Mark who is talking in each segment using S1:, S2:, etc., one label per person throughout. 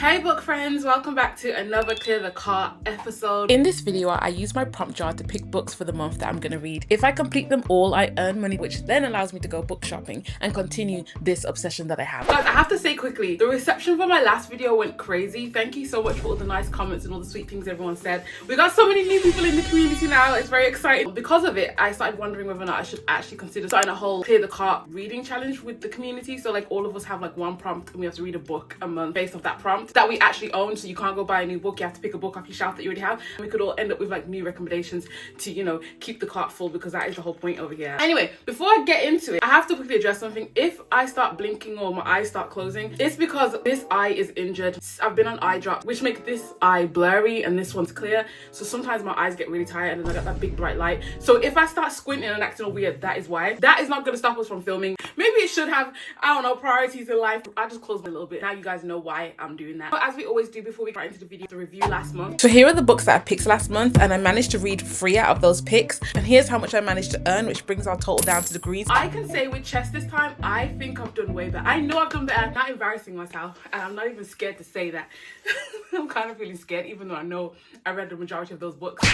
S1: Hey book friends, welcome back to another Clear the Cart episode. In this video, I use my prompt jar to pick books for the month that I'm going to read. If I complete them all, I earn money, which then allows me to go book shopping and continue this obsession that I have. Guys, I have to say quickly, the reception for my last video went crazy. Thank you so much for all the nice comments and all the sweet things everyone said. We got so many new people in the community now, it's very exciting. Because of it, I started wondering whether or not I should actually consider starting a whole Clear the Cart reading challenge with the community. So like all of us have like one prompt and we have to read a book a month based off that prompt that we actually own. So you can't go buy a new book, you have to pick a book off your shelf that you already have, and we could all end up with like new recommendations to, you know, keep the cart full, because that is the whole point over here. Anyway, before I get into it, I have to quickly address something. If I start blinking or my eyes start closing, it's because this eye is injured. I've been on eye drops, which make this eye blurry and this one's clear, so sometimes my eyes get really tired and then I got that big bright light. So if I start squinting and acting all weird, that is why. That is not going to stop us from filming. Maybe it should have, I don't know, priorities in life. I just closed a little bit. Now you guys know why I'm doing that. But as we always do before we get into the video, the review last month. So here are the books that I picked last month, and I managed to read 3 out of those picks, and here's how much I managed to earn, which brings our total down to degrees. I can say with chess this time, I think I've done way better. I know I've done better. I'm not embarrassing myself, and I'm not even scared to say that. I'm kind of feeling scared, even though I know I read the majority of those books.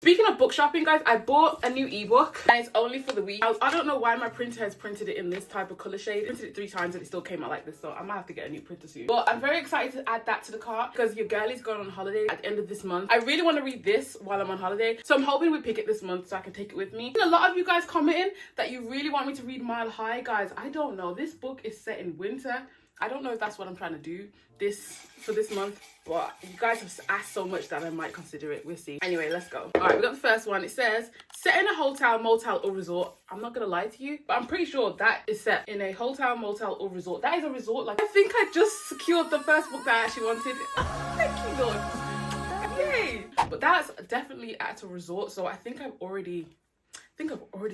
S1: Speaking of book shopping, guys, I bought a new ebook and it's only for the week. I don't know why my printer has printed it in this type of color shade. I printed it 3 times and it still came out like this, so I might have to get a new printer soon. But I'm very excited to add that to the cart because your girl is going on holiday at the end of this month. I really want to read this while I'm on holiday, so I'm hoping we pick it this month so I can take it with me. A lot of you guys commenting that you really want me to read Mile High. Guys, I don't know. This book is set in winter. I don't know if that's what I'm trying to do for this month, but you guys have asked so much that I might consider it. We'll see. Anyway, let's go. All right, we got the first one. It says set in a hotel, motel or resort. I'm not gonna lie to you, but I'm pretty sure that is set in a hotel, motel or resort. That is a resort. Like, I think I just secured the first book that I actually wanted. Thank you, Lord. Yay. But that's definitely at a resort, so I think I've already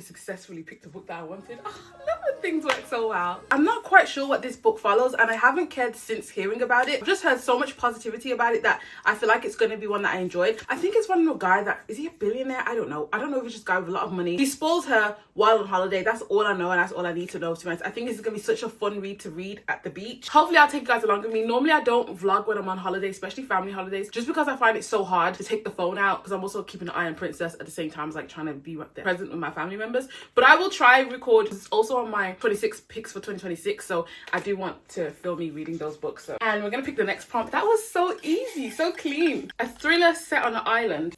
S1: successfully picked the book that I wanted. Oh, I love when things work so well. I'm not quite sure what this book follows, and I haven't cared since hearing about it. I've just heard so much positivity about it that I feel like it's going to be one that I enjoyed. I think it's one of the guy that, is he a billionaire? I don't know. I don't know if it's just a guy with a lot of money. He spoils her while on holiday. That's all I know, and that's all I need to know, to be honest. I think this is going to be such a fun read to read at the beach. Hopefully I'll take you guys along with me. Normally I don't vlog when I'm on holiday, especially family holidays, just because I find it so hard to take the phone out, because I'm also keeping an eye on Princess at the same time as like trying to be present with my family members. But I will try record. It's also on my 26 picks for 2026, so I do want to film me reading those books. So, and we're gonna pick the next prompt. That was so easy, so clean. A thriller set on an island.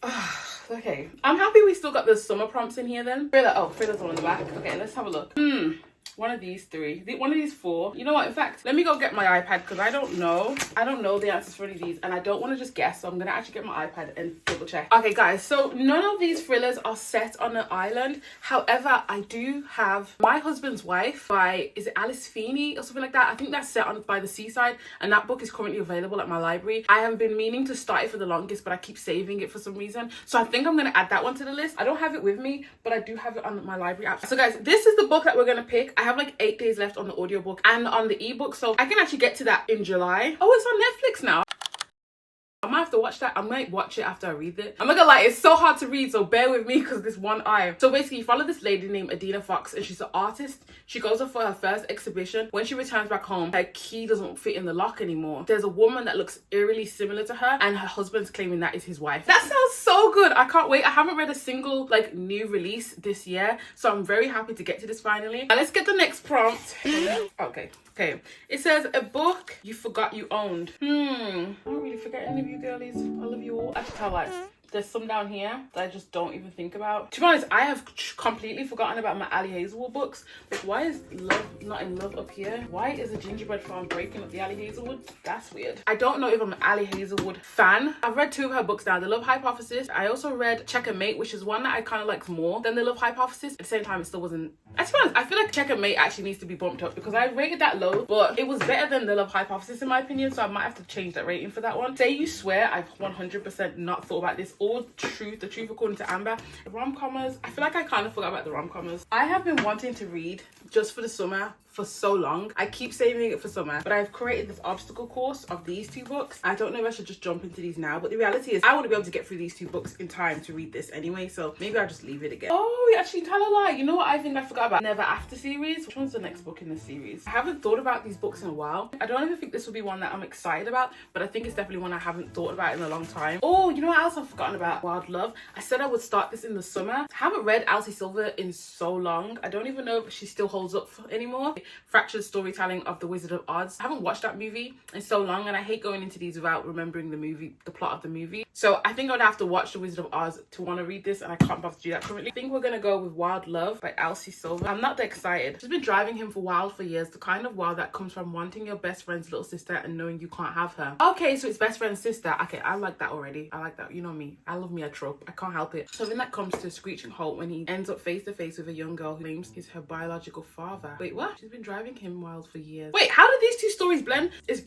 S1: Okay, I'm happy we still got the summer prompts in here then. Thriller, oh, thriller's on the back. Okay, let's have a look. One of these 3, one of these 4. You know what, in fact, let me go get my iPad, because I don't know the answers for any of these, and I don't want to just guess, so I'm gonna actually get my iPad and double check. Okay guys, so none of these thrillers are set on an island. However, I do have My Husband's Wife by, is it Alice Feeney or something like that? I think that's set on by the seaside, and that book is currently available at my library. I have been meaning to start it for the longest, but I keep saving it for some reason, so I think I'm gonna add that one to the list. I don't have it with me, but I do have it on my library app. So guys, this is the book that we're gonna pick. I have like 8 days left on the audiobook and on the ebook, so I can actually get to that in July. Oh, it's on Netflix now. I might have to watch that. I might watch it after I read it. I'm not gonna lie, it's so hard to read, so bear with me because this one eye. So basically, you follow this lady named Adina Fox, and she's an artist. She goes off for her first exhibition. When she returns back home, her key doesn't fit in the lock anymore. There's a woman that looks eerily similar to her, and her husband's claiming that is his wife. That sounds so good. I can't wait. I haven't read a single like new release this year, so I'm very happy to get to this finally. Now let's get the next prompt. Okay. It says a book you forgot you owned. I don't really forget any of you girlies. I love you all. Actually, tell lies. There's some down here that I just don't even think about. To be honest, I have completely forgotten about my Ali Hazelwood books. Like, why is Love Not in Love up here? Why is a gingerbread farm breaking up the Ali Hazelwood? That's weird. I don't know if I'm an Ali Hazelwood fan. I've read 2 of her books now. The Love Hypothesis. I also read Checkmate, which is one that I kind of liked more than The Love Hypothesis. At the same time, it still wasn't. To be honest, I feel like Checkmate actually needs to be bumped up because I rated that low, but it was better than The Love Hypothesis in my opinion, so I might have to change that rating for that one. Say You Swear, I've 100% not thought about this. All truth, the truth according to Amber. The rom-commers, I feel like I kind of forgot about the rom-commers. I have been wanting to read just for the summer for so long. I keep saving it for summer, but I've created this obstacle course of these 2 books. I don't know if I should just jump into these now, but the reality is I wouldn't be able to get through these 2 books in time to read this anyway, so maybe I'll just leave it again. Oh, actually, tell a lie. You know what I think I forgot about? Never After series. Which one's the next book in the series? I haven't thought about these books in a while. I don't even think this will be one that I'm excited about, but I think it's definitely one I haven't thought about in a long time. Oh, you know what else I've forgotten about? Wild Love. I said I would start this in the summer. I haven't read Elsie Silver in so long. I don't even know if she still holds up anymore. Fractured storytelling of The Wizard of Oz. I haven't watched that movie in so long, and I hate going into these without remembering the plot of the movie. So I think I'd have to watch The Wizard of Oz to want to read this, and I can't bother to do that currently. I think we're gonna go with Wild Love by Elsie Silver. I'm not that excited. She's been driving him for wild for years, the kind of wild that comes from wanting your best friend's little sister and knowing you can't have her. Okay, so it's best friend's sister. Okay, I like that already. I like that. You know me. I love me a trope. I can't help it. So then that comes to a screeching halt when he ends up face to face with a young girl who claims is her biological father. Wait, what? She's been driving him wild for years. Wait, how did these 2 stories blend? It's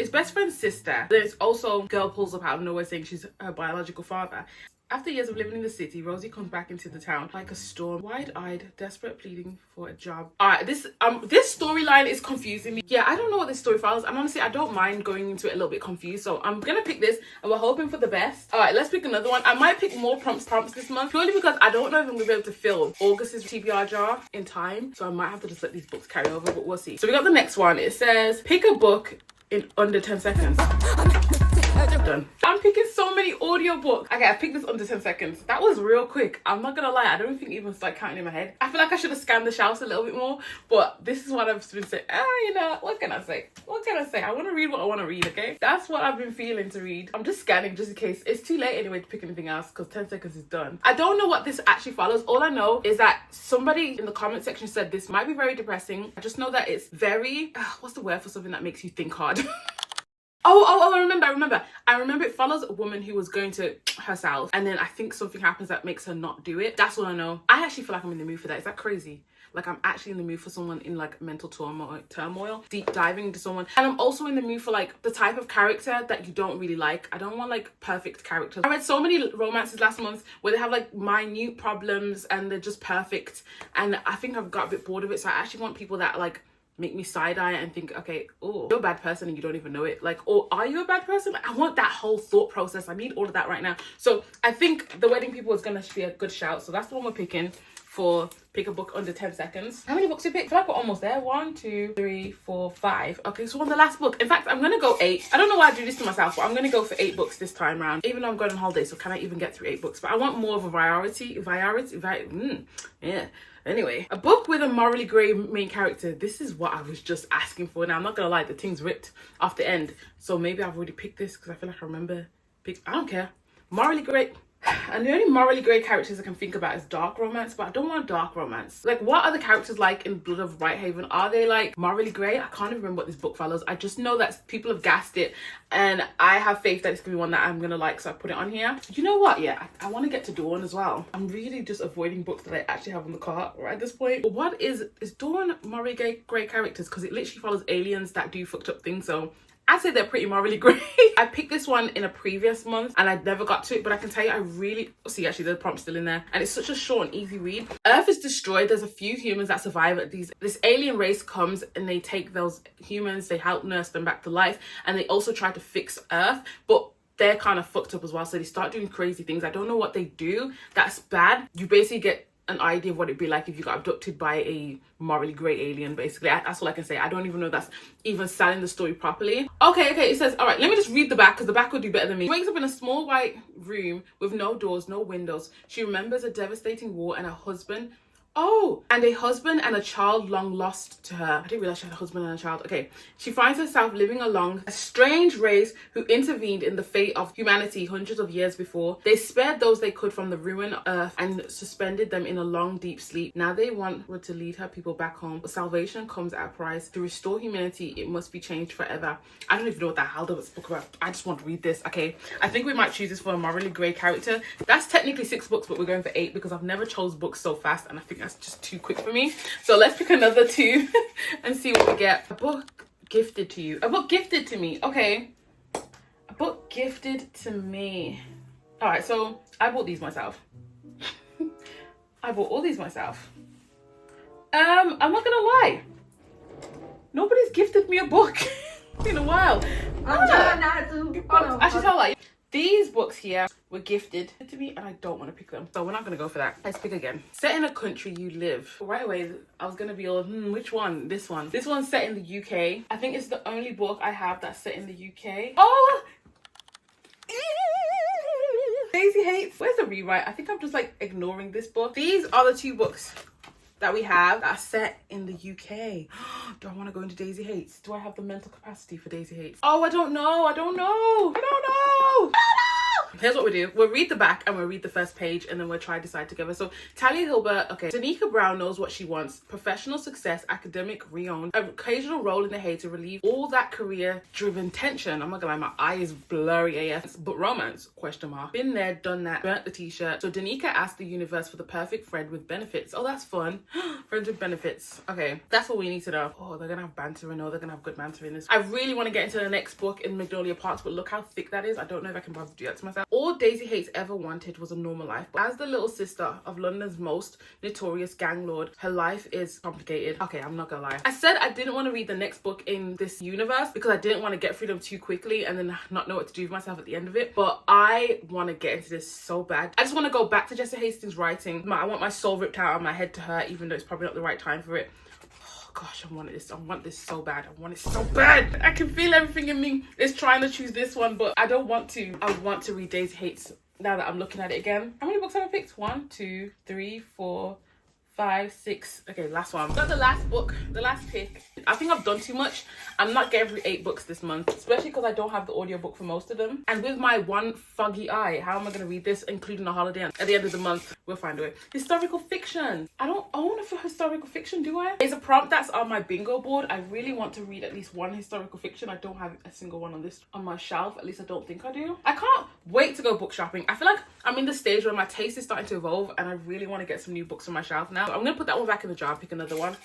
S1: best friend's sister. Then it's also girl pulls up out of nowhere saying she's her biological father. After years of living in the city, Rosie comes back into the town like a storm, wide-eyed, desperate, pleading for a job. Alright, this storyline is confusing me. Yeah, I don't know what this story follows, and honestly, I don't mind going into it a little bit confused, so I'm gonna pick this, and we're hoping for the best. Alright, let's pick another one. I might pick more prompts this month, purely because I don't know if I'm gonna be able to fill August's TBR jar in time, so I might have to just let these books carry over, but we'll see. So we got the next one. It says, pick a book in under 10 seconds. Done. I'm picking so many audiobooks. Okay, I picked this under 10 seconds. That was real quick. I'm not gonna lie, I don't think even start counting in my head. I feel like I should have scanned the shelves a little bit more, but this is what I've been saying. You know, what can I say? What can I say? I want to read what I want to read, okay? That's what I've been feeling to read. I'm just scanning just in case. It's too late anyway to pick anything else because 10 seconds is done. I don't know what this actually follows. All I know is that somebody in the comment section said this might be very depressing. I just know that it's very, what's the word for something that makes you think hard? I remember it follows a woman who was going to herself, and then I think something happens that makes her not do it. That's all I know. I actually feel like I'm in the mood for that. Is that crazy? Like, I'm actually in the mood for someone in like mental turmoil, deep diving into someone. And I'm also in the mood for like the type of character that you don't really like. I don't want like perfect characters. I read so many romances last month where they have like minute problems and they're just perfect, and I think I've got a bit bored of it. So I actually want people that like make me side-eye and think, okay, oh, you're a bad person and you don't even know it. Like, or are you a bad person? I want that whole thought process. I need all of that right now. So I think The Wedding People is gonna be a good shout. So that's the one we're picking for pick a book under 10 seconds. How many books did we pick? I feel like we're almost there. 1, 2, 3, 4, 5. Okay, so on the last book. In fact, I'm gonna go 8. I don't know why I do this to myself, but I'm gonna go for 8 books this time around. Even though I'm going on holiday, so can I even get through 8 books? But I want more of a variety. Yeah. Anyway, a book with a morally grey main character. This is what I was just asking for. Now, I'm not gonna lie, the thing's ripped off the end. So maybe I've already picked this because I feel like I remember. I don't care. Morally grey. And the only morally grey characters I can think about is dark romance, but I don't want dark romance. Like, what are the characters like in Blood of Whitehaven? Are they like morally grey? I can't even remember what this book follows. I just know that people have gassed it, and I have faith that it's gonna be one that I'm gonna like, so I put it on here. You know what? Yeah, I want to get to Dawn as well. I'm really just avoiding books that I actually have on the cart right at this point. But what is Dawn morally grey characters? Because it literally follows aliens that do fucked up things, so I'd say they're pretty morally grey. I picked this one in a previous month and I never got to it, but I can tell you I really... See, actually, the prompt's still in there. And it's such a short and easy read. Earth is destroyed. There's a few humans that survive. This alien race comes and they take those humans, they help nurse them back to life, and they also try to fix Earth, but they're kind of fucked up as well. So they start doing crazy things. I don't know what they do that's bad. You basically get an idea of what it'd be like if you got abducted by a morally grey alien, basically. That's all I can say. I don't even know if that's even selling the story properly. Okay, it says, all right, let me just read the back because the back will do better than me. She wakes up in a small white room with no doors, no windows. She remembers a devastating war and a husband and a husband and a child long lost to her. I didn't realize she had a husband and a child. Okay. She finds herself living along a strange race who intervened in the fate of humanity hundreds of years before. They spared those they could from the ruined earth and suspended them in a long, deep sleep. Now they want her to lead her people back home. But salvation comes at a price. To restore humanity, it must be changed forever. I don't even know what the hell that was book about. I just want to read this. Okay. I think we might choose this for a morally grey character. That's technically 6 books, but we're going for 8 because I've never chose books so fast, and I think that's just too quick for me. So let's pick another 2 and see what we get. A book gifted to you. A book gifted to me. Okay. A book gifted to me. All right, so I bought these myself. I bought all these myself. I'm not gonna lie. Nobody's gifted me a book in a while.
S2: I'm trying not to.
S1: Actually, tell you, these books here were gifted to me and I don't want to pick them. So we're not going to go for that. Let's pick again. Set in a country you live. Right away, I was going to be all, which one? This one. This one's set in the UK. I think it's the only book I have that's set in the UK. Oh! Daisy Hates. Where's the rewrite? I think I'm just like ignoring this book. These are the 2 books that we have that are set in the UK. Do I want to go into Daisy Hates? Do I have the mental capacity for Daisy Hates? Oh, I don't know. I don't know. Here's what we do. We'll read the back and we'll read the first page and then we'll try to decide together. So Talia Hilbert, okay. Danica Brown knows what she wants. Professional success, academic reowned, occasional role in the hay to relieve all that career-driven tension. I'm not gonna lie, my eye is blurry AF. But romance, question mark. Been there, done that, burnt the t-shirt. So Danica asked the universe for the perfect friend with benefits. Oh, that's fun. Friends with benefits. Okay, that's what we need to know. Oh, they're gonna have banter and they're gonna have good banter in this. I really want to get into the next book in Magnolia Parks, but look how thick that is. I don't know if I can bother to do that to myself. All Daisy Hates ever wanted was a normal life. But as the little sister of London's most notorious gang lord, her life is complicated. Okay, I'm not gonna lie. I said I didn't want to read the next book in this universe because I didn't want to get through them too quickly and then not know what to do with myself at the end of it. But I want to get into this so bad. I just want to go back to Jesse Hastings' writing. I want my soul ripped out of my head to her, even though it's probably not the right time for it. Gosh, I want this so bad. I want it so bad. I can feel everything in me is trying to choose this one, but I don't want to. I want to read Daisy Hates now that I'm looking at it again. How many books have I picked? 1, 2, 3, 4, 5, 6. Okay, last one. Got the last book, the last pick. I think I've done too much. I'm not getting through 8 books this month, especially because I don't have the audiobook for most of them. And with my one foggy eye, how am I going to read this, including a holiday at the end of the month? We'll find a way. Historical fiction. I don't own a historical fiction, do I? It's a prompt that's on my bingo board. I really want to read at least one historical fiction. I don't have a single one on my shelf. At least I don't think I do. I can't wait to go book shopping. I feel like I'm in the stage where my taste is starting to evolve and I really want to get some new books on my shelf now. I'm gonna put that one back in the jar, pick another one.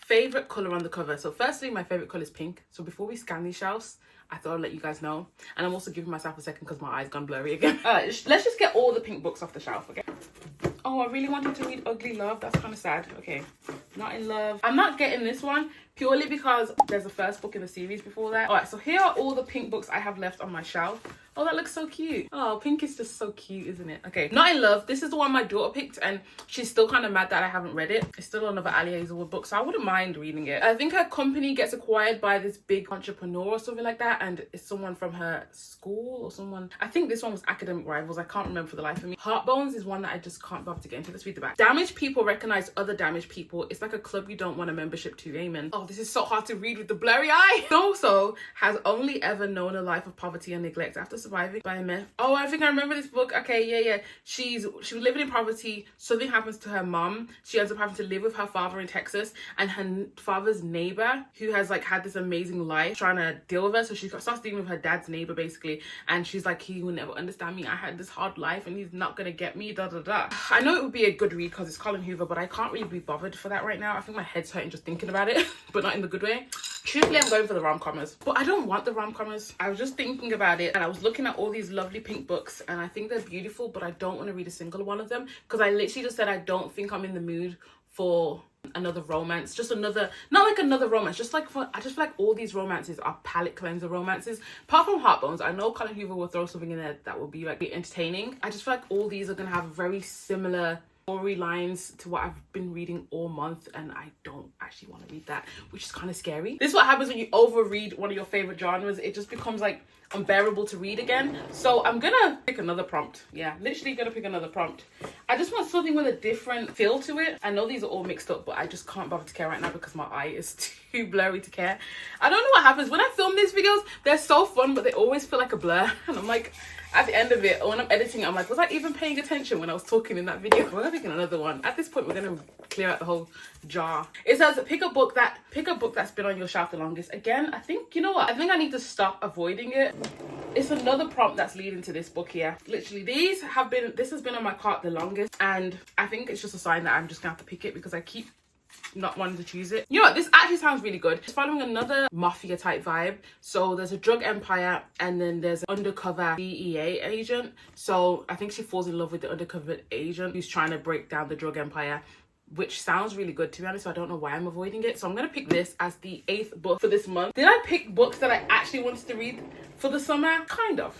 S1: Favorite color on the cover. So firstly, my favorite color is pink. So before we scan these shelves, I thought I'd let you guys know. And I'm also giving myself a second because my eye's gone blurry again. Let's just get all the pink books off the shelf, okay? Oh, I really wanted to read Ugly Love. That's kind of sad. Okay, Not in Love. I'm not getting this one purely because there's a first book in the series before that. All right, so here are all the pink books I have left on my shelf. Oh, that looks so cute. Oh, pink is just so cute, isn't it? Okay, Not in Love. This is the one my daughter picked and she's still kind of mad that I haven't read it. It's still another Ali Hazelwood book, so I wouldn't mind reading it. I think her company gets acquired by this big entrepreneur or something like that, and it's someone from her school or someone. I think this one was Academic Rivals. I can't remember for the life of me. Heartbones is one that I just can't bother to get into. Let's read the back. Damaged people recognize other damaged people. It's like a club you don't want a membership to. Amen. Oh, this is so hard to read with the blurry eye. So has only ever known a life of poverty and neglect after surviving by a meth. Oh, I think I remember this book. Okay, yeah. She was living in poverty. Something happens to her mom. She ends up having to live with her father in Texas, and her father's neighbor, who has like had this amazing life, trying to deal with her. So she starts dealing with her dad's neighbor basically, and she's like, he will never understand me. I had this hard life and he's not gonna get me, da da da. I know it would be a good read because it's Colin Hoover, but I can't really be bothered for that right now. I think my head's hurting just thinking about it, but not in the good way. Truthfully, I'm going for the rom-commers, but I don't want the rom-commers. I was just thinking about it and I was looking at all these lovely pink books and I think they're beautiful, but I don't want to read a single one of them because I literally just said I don't think I'm in the mood for another romance. Just another, not like another romance, just like I just feel like all these romances are palate cleanser romances. Apart from Heartbones, I know Colin Hoover will throw something in there that will be like entertaining. I just feel like all these are gonna have very similar storylines to what I've been reading all month, and I don't actually want to read that, which is kind of scary. This is what happens when you overread one of your favorite genres. It just becomes like unbearable to read again. So I'm gonna pick another prompt. Yeah, literally gonna pick another prompt. I just want something with a different feel to it. I know these are all mixed up, but I just can't bother to care right now because my eye is too blurry to care. I don't know what happens when I film these videos. They're so fun, but they always feel like a blur, and I'm like, at the end of it, when I'm editing, I'm like, was I even paying attention when I was talking in that video? We're gonna pick another one. At this point, we're gonna clear out the whole jar. It says pick a book that's been on your shelf the longest. Again, I think, you know what? I think I need to stop avoiding it. It's another prompt that's leading to this book here. Literally, this has been on my cart the longest, and I think it's just a sign that I'm just gonna have to pick it because I keep not wanting to choose it. You know what, this actually sounds really good. It's following another mafia type vibe. So there's a drug empire and then there's an undercover DEA agent. So I think she falls in love with the undercover agent who's trying to break down the drug empire. which sounds really good to be honest, so I don't know why I'm avoiding it. So I'm gonna pick this as the 8th book for this month. Did I pick books that I actually wanted to read for the summer? Kind of.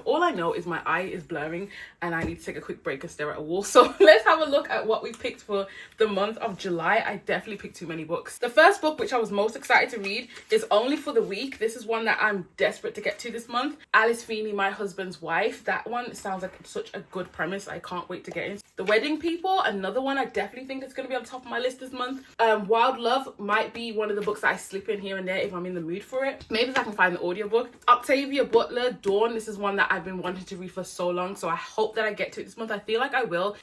S1: All I know is my eye is blurring and I need to take a quick break and stare at a wall. So let's have a look at what we picked for the month of July. I definitely picked too many books. The first book, which I was most excited to read, is Only for the Week. This is one that I'm desperate to get to this month. Alice Feeney, My Husband's Wife. That one sounds like such a good premise. I can't wait to get in. The Wedding People, another one I definitely think is going to be on top of my list this month. Wild Love might be one of the books that I slip in here and there if I'm in the mood for it. Maybe if I can find the audiobook. Octavia Butler, Dawn. This is one that I've been wanting to read for so long, so I hope that I get to it this month. I feel like I will.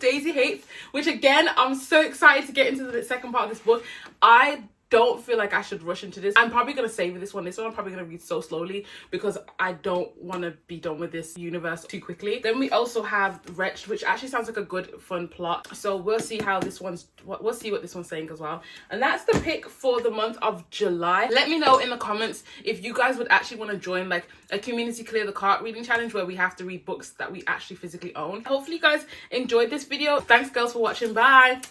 S1: Daisy Hates, which again, I'm so excited to get into the second part of this book. I don't feel like I should rush into this. I'm probably going to savor this one. This one I'm probably going to read so slowly because I don't want to be done with this universe too quickly. Then we also have Wretched, which actually sounds like a good fun plot. So we'll see how this one's, we'll see what this one's saying as well. And that's the pick for the month of July. Let me know in the comments if you guys would actually want to join like a community clear the cart reading challenge where we have to read books that we actually physically own. Hopefully you guys enjoyed this video. Thanks girls for watching. Bye.